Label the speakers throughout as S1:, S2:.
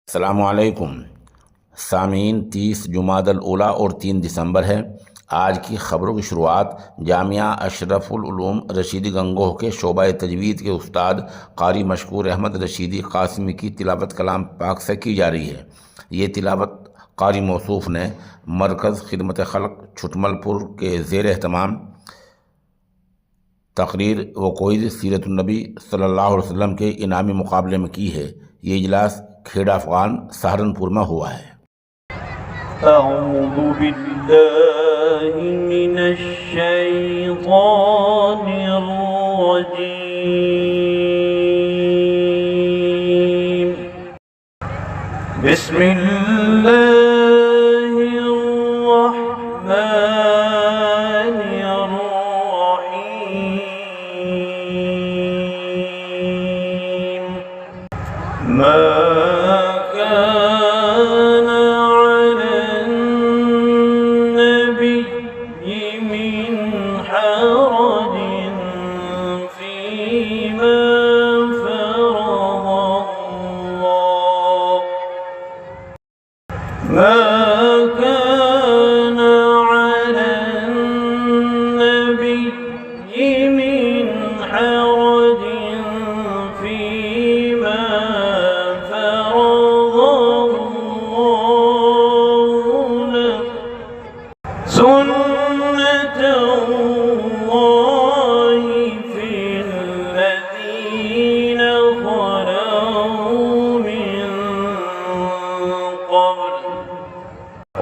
S1: अस्सलामुअलैकुम सामीन। 30 जुमादल उला और 3 दिसंबर है। आज की ख़बरों की शुरुआत जामिया अशरफुल उलूम रशीदी गंगोह के शोबा तजवीद के उस्ताद कारी मशकूर अहमद रशीदी कासिमी की तिलावत कलाम पाक से की जा रही है। ये तिलावत कारी मौसूफ़ ने मरकज़ खिदमत खल्क़ छुटमलपुर के ज़ेर एहतमाम तकरीर व कोइज़ सीरतुन्नबी सल्लल्लाहु अलैहि वसल्लम के इनामी मुकाबले में की है। ये इजलास खेड़ा अफ़गान सहारनपुर में हुआ है।
S2: अऊज़ु बिल्लाहि मिनश शैतानिर रजीम। बिस्मिल्लाहिर रहमानिर रहीम।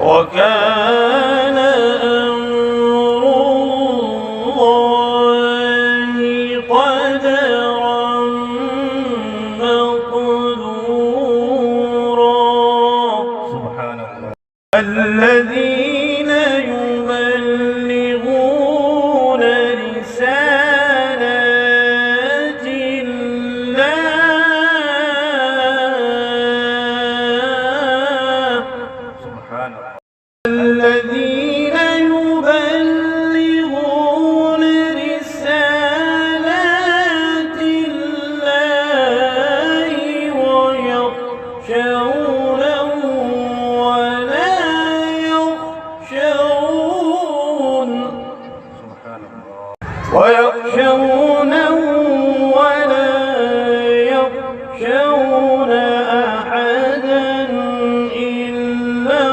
S2: وكان أمر الله قدرا مقدورا سبحان الله. الذين يبلغون رسالات الله سبحان الله. الذين يبلغون رسالات الله ويخشونه ولا يخشون سبحان الله. ويخشونه ولا يخشون أحدا إلا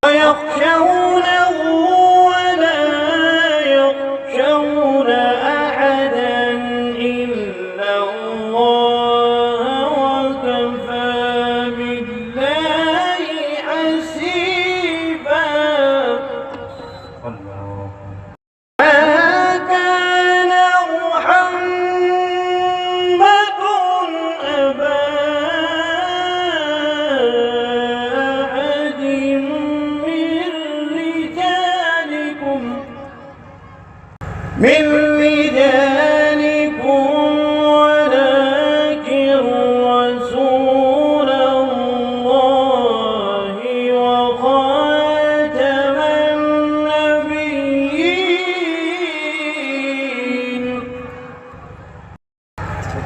S2: ويخشونه ولا يخشون أحدا إلا الله وكفى بالله حسيبا. ما كان محمد أبا من رجالكم ولكن رسول الله وخاتم النبيين.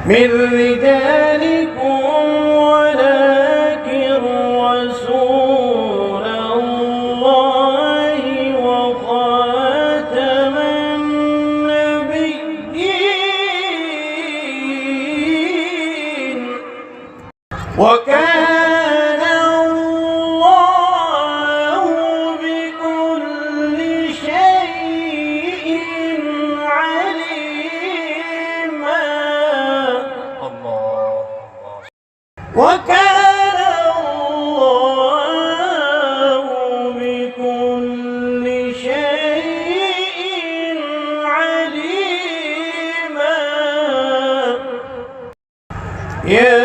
S2: من رجالكم ولكن رسول الله وخاتم وكان الله بكل شيء عليما. الله. وكان الله بكل شيء عليما. يا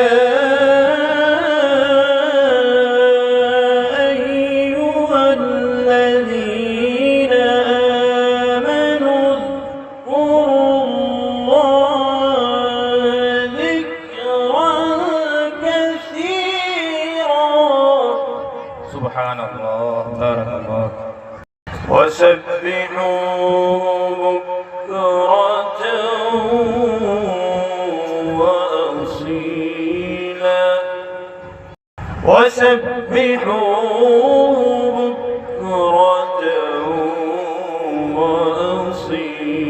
S2: سبحان الله. بارك الله. وسبحوه بكرة وسبحوه بكرة وأصيلا.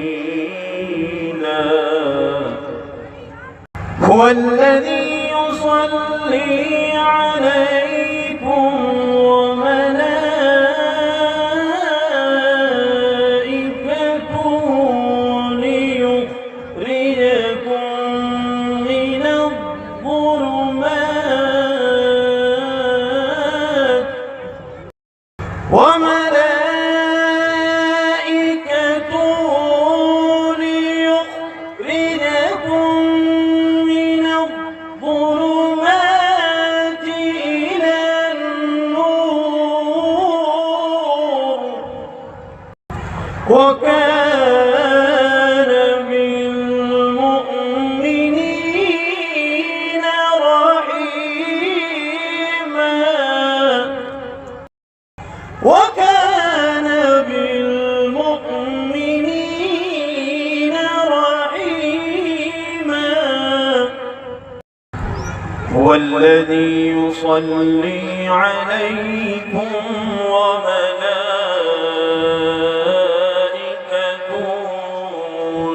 S2: هو الذي يصلي عليكم وملائكته ليخرجكم من الظلمات إلى النور، وكان بالمؤمنين رحيما. وكان بالمؤمنين رحيما. هو الذي يصلي عليكم وملائكته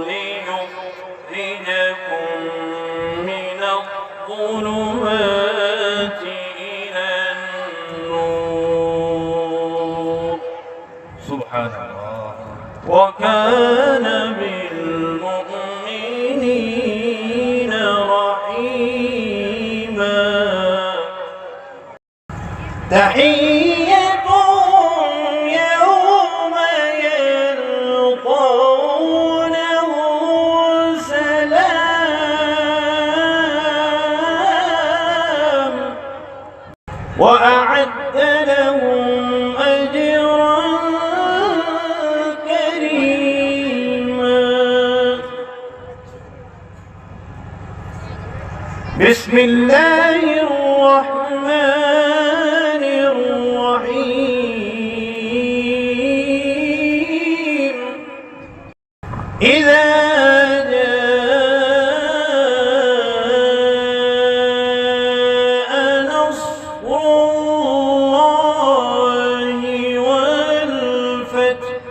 S2: ليخرجكم من الظلمات إلى النور. سبحان الله. وكان بالمؤمنين رحيما. تحيتهم يوم يلقونه سلام، وأعد لهم أجرا كريما. بسم الله الرحمن الرحيم. إذا جاء نصر الله والفتح.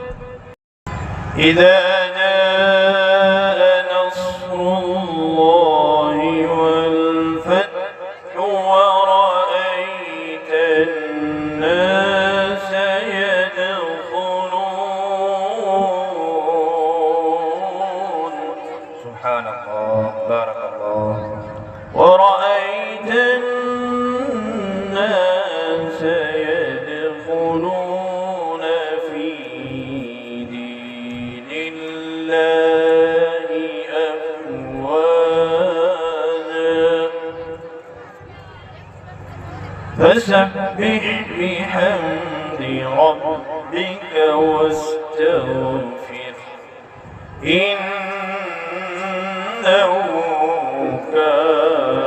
S2: إذا جاء نصر الله والفتح ورأيت الناس يدخلون. سبحان الله. بارك الله. ورأيت الناس يدخلون في دين الله أفواجا. فسبح بحمد ربك واستغفر، إنه كان